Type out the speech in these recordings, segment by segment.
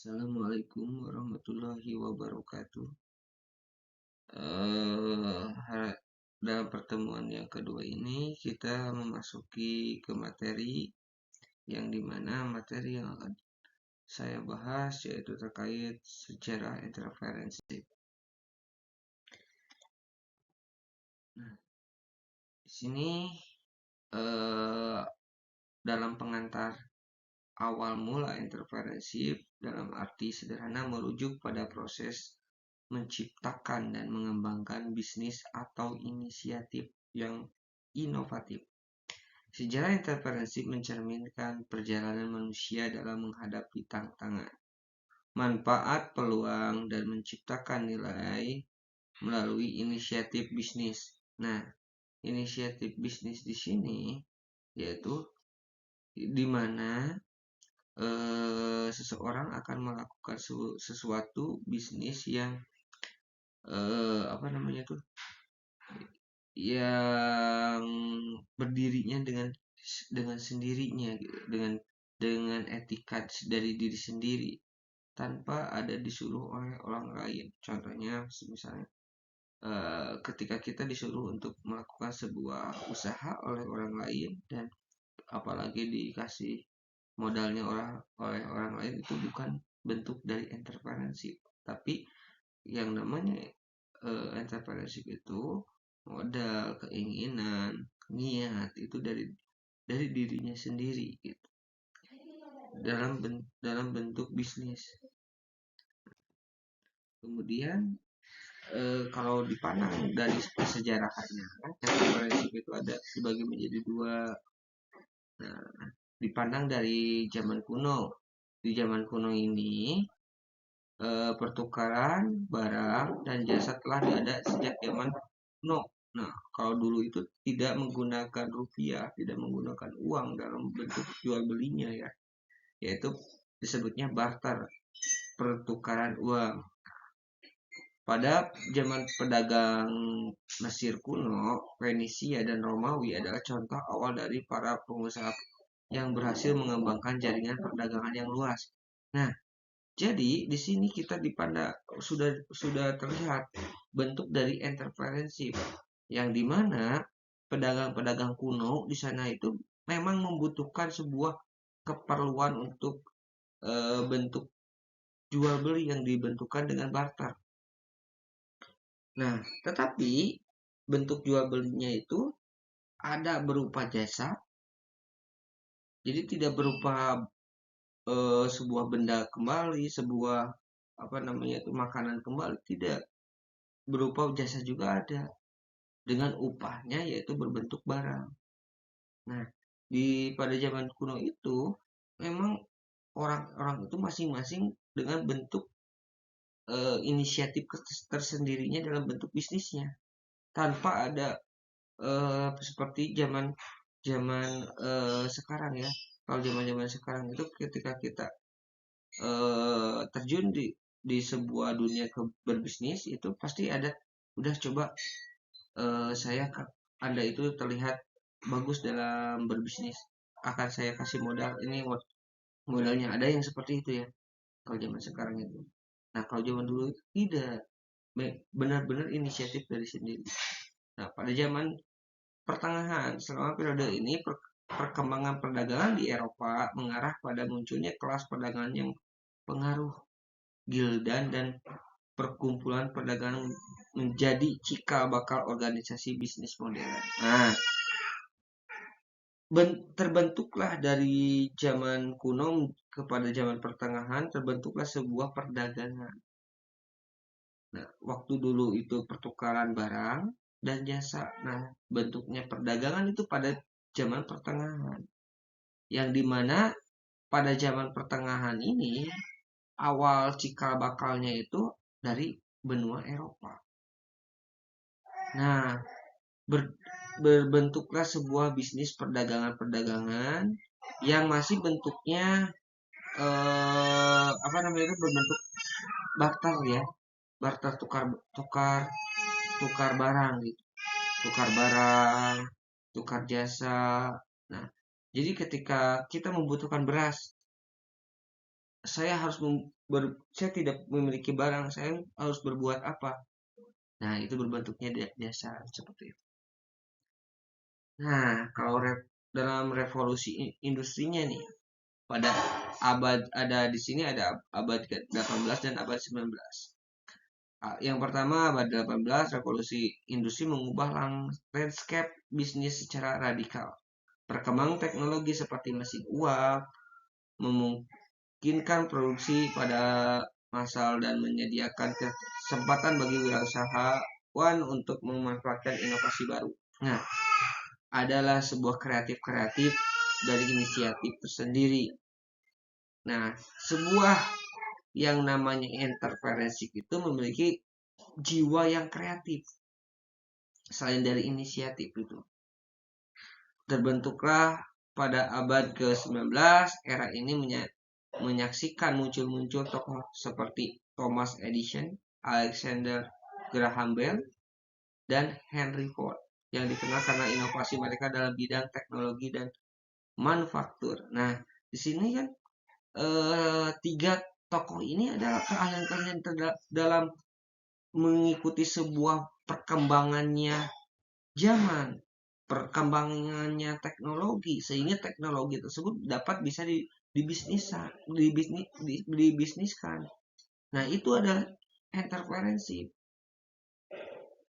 Assalamualaikum warahmatullahi wabarakatuh. Eh, Dalam pertemuan yang kedua ini kita memasuki ke materi yang dimana materi yang akan saya bahas yaitu terkait sejarah interferensi. Nah, di sini eh, dalam pengantar awal mula interferensi dalam arti sederhana merujuk pada proses menciptakan dan mengembangkan bisnis atau inisiatif yang inovatif. Sejarah interferensi mencerminkan perjalanan manusia dalam menghadapi tantangan, manfaat, peluang, dan menciptakan nilai melalui inisiatif bisnis. Nah, inisiatif bisnis di sini yaitu di mana seseorang akan melakukan sesuatu bisnis yang apa namanya tuh yang berdirinya dengan sendirinya gitu, dengan etika dari diri sendiri tanpa ada disuruh oleh orang lain. Contohnya misalnya ketika kita disuruh untuk melakukan sebuah usaha oleh orang lain dan apalagi dikasih modalnya oleh orang lain, itu bukan bentuk dari interferensi, tapi yang namanya interferensi itu modal, keinginan, niat itu dari dirinya sendiri gitu. Dalam bentuk bisnis. Kemudian kalau dipandang dari kesejarahannya, interferensi itu ada dibagi menjadi dua. Nah, dipandang dari zaman kuno. Di zaman kuno ini pertukaran barang dan jasa telah ada sejak zaman kuno. Nah, kalau dulu itu tidak menggunakan rupiah, tidak menggunakan uang dalam bentuk jual belinya ya, yaitu disebutnya barter, pertukaran uang. Pada zaman pedagang Mesir kuno, Fenisia dan Romawi adalah contoh awal dari para pengusaha yang berhasil mengembangkan jaringan perdagangan yang luas. Nah, jadi di sini kita dipandang sudah terlihat bentuk dari interferensi, yang dimana pedagang-pedagang kuno di sana itu memang membutuhkan sebuah keperluan untuk bentuk jual beli yang dibentukkan dengan barter. Nah, tetapi bentuk jual belinya itu ada berupa jasa, jadi tidak berupa sebuah benda kembali, sebuah apa namanya itu makanan kembali, tidak, berupa jasa juga ada dengan upahnya yaitu berbentuk barang. Nah, pada zaman kuno itu memang orang-orang itu masing-masing dengan bentuk inisiatif tersendirinya dalam bentuk bisnisnya tanpa ada seperti zaman zaman sekarang ya. Kalau zaman-zaman sekarang itu ketika kita terjun di sebuah dunia berbisnis itu pasti ada udah coba saya Anda itu terlihat bagus dalam berbisnis, akan saya kasih modal ini, modalnya ada yang seperti itu ya kalau zaman sekarang itu. Nah, kalau zaman dulu itu tidak, benar-benar inisiatif dari sendiri. Nah, pada zaman pertengahan selama periode ini perkembangan perdagangan di Eropa mengarah pada munculnya kelas perdagangan yang pengaruh gildan dan perkumpulan perdagangan menjadi cikal bakal organisasi bisnis modern. Nah, terbentuklah dari zaman kuno kepada zaman pertengahan, terbentuklah sebuah perdagangan. Nah, waktu dulu itu pertukaran barang dan jasa. Nah, bentuknya perdagangan itu pada zaman pertengahan. Yang dimana pada zaman pertengahan ini, awal cikal bakalnya itu dari benua Eropa. Nah, berbentuklah sebuah bisnis perdagangan-perdagangan yang masih bentuknya apa namanya itu, berbentuk barter ya, barter tukar tukar tukar barang gitu, tukar barang, tukar jasa. Nah, jadi ketika kita membutuhkan beras, saya tidak memiliki barang, saya harus berbuat apa? Nah, itu berbentuknya jasa seperti itu. Nah, kalau dalam revolusi industrinya nih, pada abad ada di sini ada abad ke-18 dan abad 19. Yang pertama abad 18, revolusi industri mengubah landscape bisnis secara radikal. Perkembangan teknologi seperti mesin uap memungkinkan produksi pada massal dan menyediakan kesempatan bagi wirausahawan untuk memanfaatkan inovasi baru. Nah, adalah sebuah kreatif dari inisiatif tersendiri. Nah, sebuah yang namanya entrepreneurship itu memiliki jiwa yang kreatif. Selain dari inisiatif itu. Terbentuklah pada abad ke-19, era ini menyaksikan muncul tokoh seperti Thomas Edison, Alexander Graham Bell, dan Henry Ford yang dikenal karena inovasi mereka dalam bidang teknologi dan manufaktur. Nah, di sini kan tiga tokoh ini adalah keahlian-keahlian dalam mengikuti sebuah perkembangannya zaman, perkembangannya teknologi, sehingga teknologi tersebut dapat bisa dibisniskan. Nah, itu adalah entrepreneurship.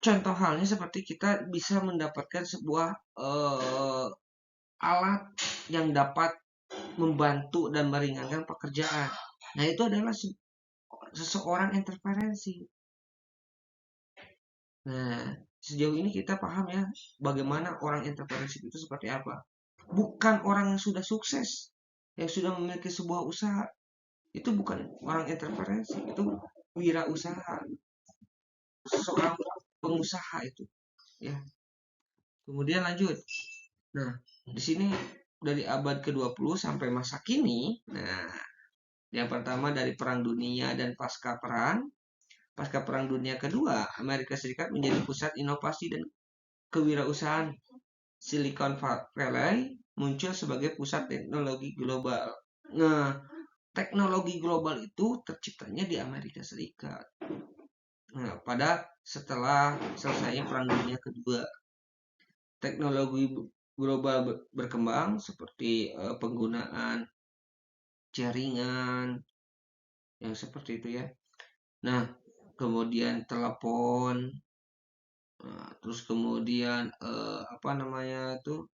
Contoh halnya seperti kita bisa mendapatkan sebuah alat yang dapat membantu dan meringankan pekerjaan. Nah, itu adalah seseorang entrepreneurship. Nah, sejauh ini kita paham ya bagaimana orang entrepreneurship itu seperti apa. Bukan orang yang sudah sukses, yang sudah memiliki sebuah usaha. Itu bukan orang entrepreneurship, itu wirausaha. Seorang pengusaha itu, ya. Kemudian lanjut. Nah, di sini dari abad ke-20 sampai masa kini, nah, yang pertama dari Perang Dunia dan pasca perang. Pasca Perang Dunia Kedua, Amerika Serikat menjadi pusat inovasi dan kewirausahaan. Silicon Valley muncul sebagai pusat teknologi global. Nah, teknologi global itu terciptanya di Amerika Serikat. Nah, setelah selesainya Perang Dunia Kedua, teknologi global berkembang seperti penggunaan jaringan yang seperti itu ya. Nah, kemudian telepon, terus kemudian apa namanya itu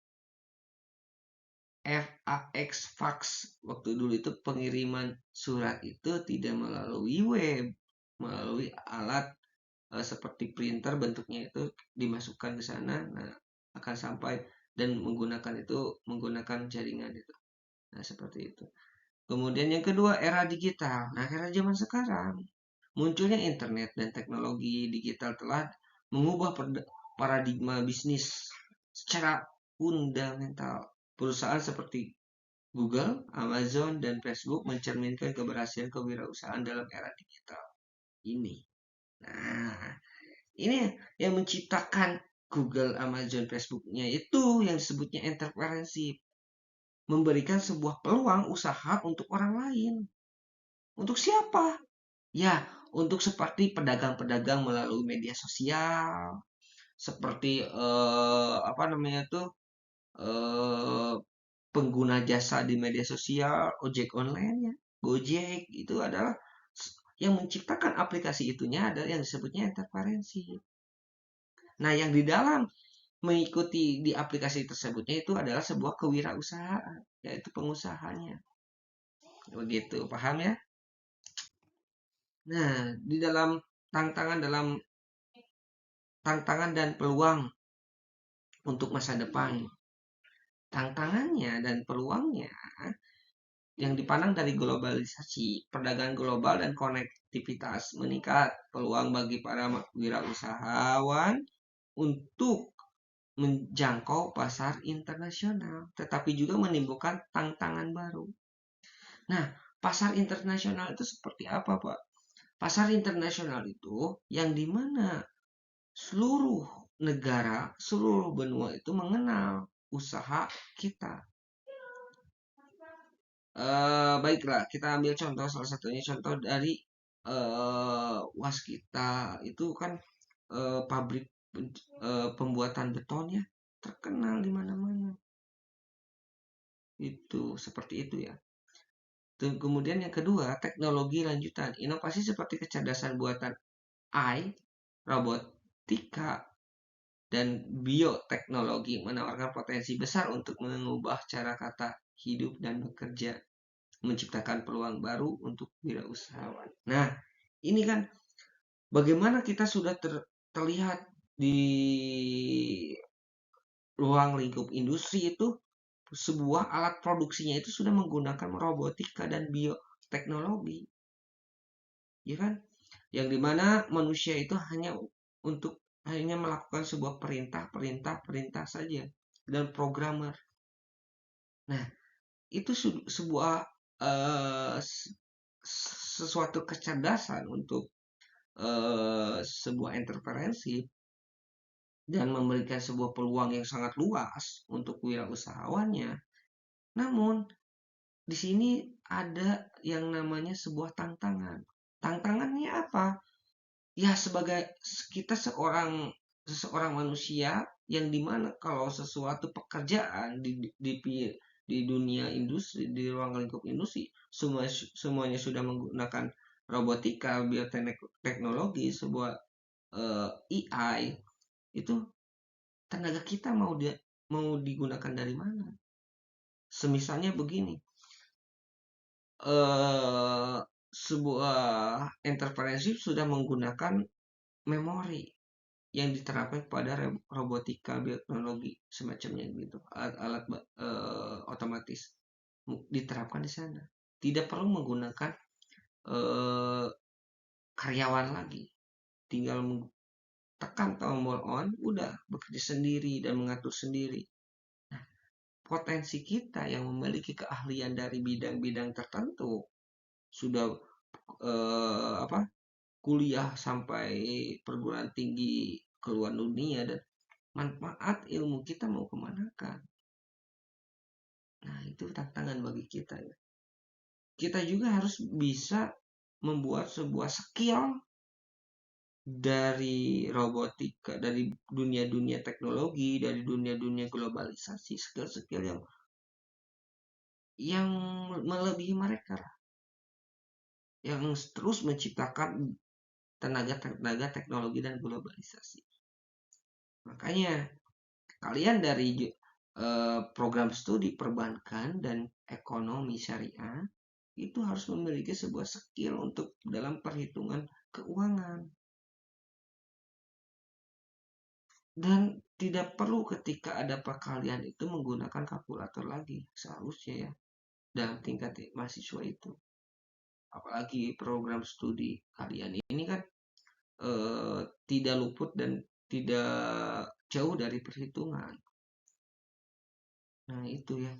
fax. Waktu dulu itu pengiriman surat itu tidak melalui web, melalui alat seperti printer, bentuknya itu dimasukkan ke sana, nah akan sampai dan menggunakan jaringan itu. Nah, seperti itu. Kemudian yang kedua, era digital. Nah, era zaman sekarang munculnya internet dan teknologi digital telah mengubah paradigma bisnis secara fundamental. Perusahaan seperti Google, Amazon, dan Facebook mencerminkan keberhasilan kewirausahaan dalam era digital ini. Nah, ini yang menciptakan Google, Amazon, Facebook-nya itu yang disebutnya entrepreneurship. Memberikan sebuah peluang usaha untuk orang lain. Untuk siapa? Ya, untuk seperti pedagang-pedagang melalui media sosial, seperti apa namanya tuh pengguna jasa di media sosial, ojek online ya, Gojek, itu adalah yang menciptakan aplikasi itunya adalah yang disebutnya entrepreneurship. Nah, yang di dalam mengikuti di aplikasi tersebutnya itu adalah sebuah kewirausahaan, yaitu pengusahanya. Begitu, paham ya? Nah, di dalam tantangan dan peluang untuk masa depan. Tantangannya dan peluangnya yang dipandang dari globalisasi, perdagangan global dan konektivitas meningkat, peluang bagi para wirausahawan untuk menjangkau pasar internasional, tetapi juga menimbulkan tantangan baru. Nah, pasar internasional itu seperti apa, Pak? Pasar internasional itu yang dimana seluruh negara, seluruh benua itu mengenal usaha kita. Baiklah, kita ambil contoh salah satunya contoh dari Waskita itu kan pabrik pembuatan betonnya terkenal di mana-mana. Itu seperti itu ya. Kemudian yang kedua, teknologi lanjutan. Inovasi seperti kecerdasan buatan AI, robotika, dan bioteknologi menawarkan potensi besar untuk mengubah cara kata hidup dan bekerja, menciptakan peluang baru untuk wirausahawan. Nah, ini kan bagaimana kita sudah terlihat di ruang lingkup industri itu sebuah alat produksinya itu sudah menggunakan robotika dan bioteknologi, ya kan? Yang dimana manusia itu hanya melakukan sebuah perintah saja dan programmer. Nah, itu sebuah eh, sesuatu kecerdasan untuk sebuah interferensi dan memberikan sebuah peluang yang sangat luas untuk wirausahawannya. Namun, di sini ada yang namanya sebuah tantangan. Tantangannya apa? Ya sebagai kita seseorang manusia yang dimana kalau sesuatu pekerjaan di dunia industri, di ruang lingkup industri, semuanya sudah menggunakan robotika, bioteknologi, sebuah AI, itu tenaga kita mau digunakan dari mana? Semisalnya begini, eh, sebuah interferensi sudah menggunakan memori yang diterapkan pada robotika bioteknologi semacamnya gitu, alat-alat otomatis diterapkan di sana. Tidak perlu menggunakan eh, karyawan lagi, tinggal tekan tombol on, udah bekerja sendiri dan mengatur sendiri. Nah, potensi kita yang memiliki keahlian dari bidang-bidang tertentu sudah apa kuliah sampai perguruan tinggi ke luar dunia dan manfaat ilmu kita mau kemana kan? Nah, itu tantangan bagi kita ya. Kita juga harus bisa membuat sebuah skill dari robotika, dari dunia-dunia teknologi, dari dunia-dunia globalisasi, skill-skill yang melebihi mereka lah, yang terus menciptakan tenaga-tenaga teknologi dan globalisasi. Makanya kalian dari program studi perbankan dan ekonomi syariah itu harus memiliki sebuah skill untuk dalam perhitungan keuangan. Dan tidak perlu ketika ada perkalian itu menggunakan kalkulator lagi seharusnya ya dalam tingkat mahasiswa itu. Apalagi program studi kalian ini kan tidak luput dan tidak jauh dari perhitungan. Nah, itu ya.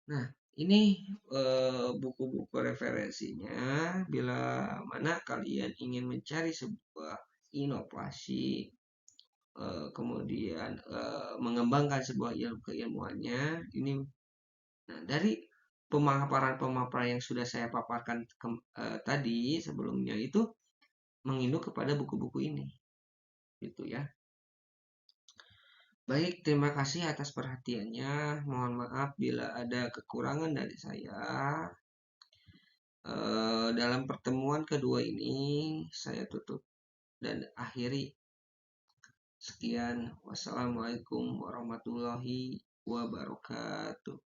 Nah, ini buku-buku referensinya bila mana kalian ingin mencari sebuah inovasi, kemudian mengembangkan sebuah keilmuannya. Ini nah, dari pemaparan-pemaparan yang sudah saya paparkan tadi sebelumnya itu menginduk kepada buku-buku ini, gitu ya. Baik, terima kasih atas perhatiannya. Mohon maaf bila ada kekurangan dari saya. Dalam pertemuan kedua ini saya tutup dan akhiri. Sekian, wassalamualaikum warahmatullahi wabarakatuh.